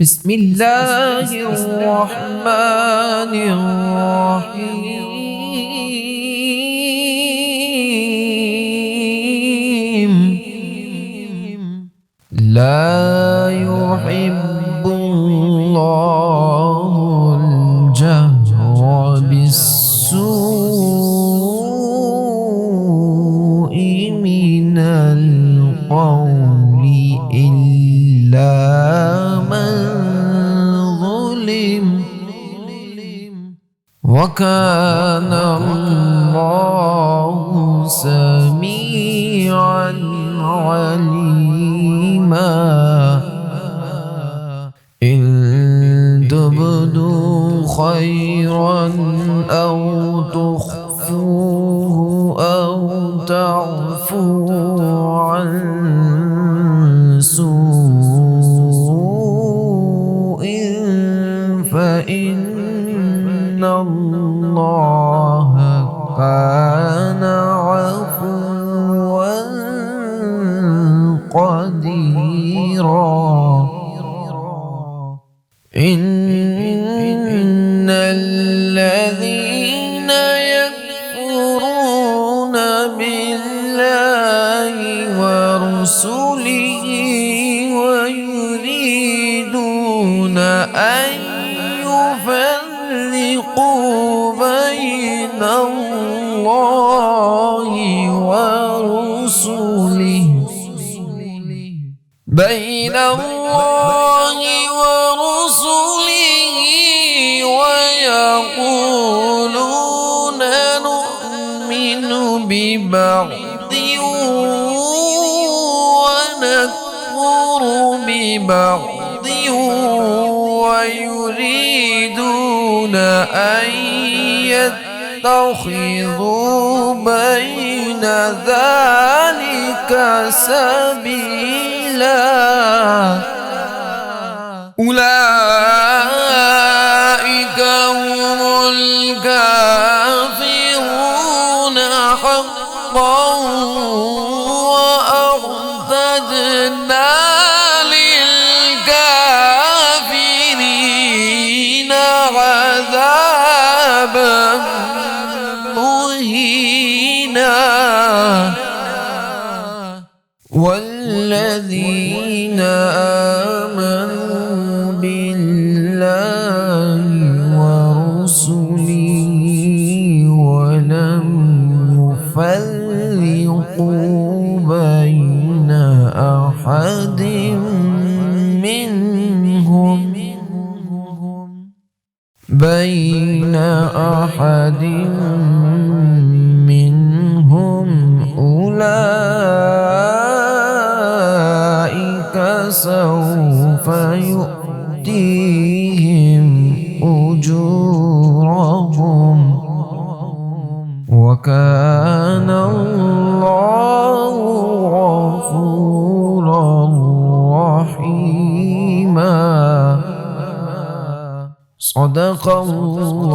بسم الله الرحمن الرحيم. لا يحب الله الجهر بالسوء من القول إلا من ظلم، وكان الله سميعا عليما. إن تبدوا خيرا أو تخفوه أو تعفوا عن سوء فإن الله كان عفوا قديرا. إن الذين يكفرون بالله ورسله ويريدون أن يفرقوا بين الله ورسله ويقولون نؤمن ببعض ونكفر ببعض ويريدون أن يتخذوا بين ذلك سبيلا. أولئك هم الكافرون حقا، وأعتدنا للكافرين عذابا مهينا. والذين آمنوا بالله ورسله ولم يفرقوا بين أحد منهم أولئك سوف يؤتيهم أجورهم، وكان الله غفورا رحيما. صدق الله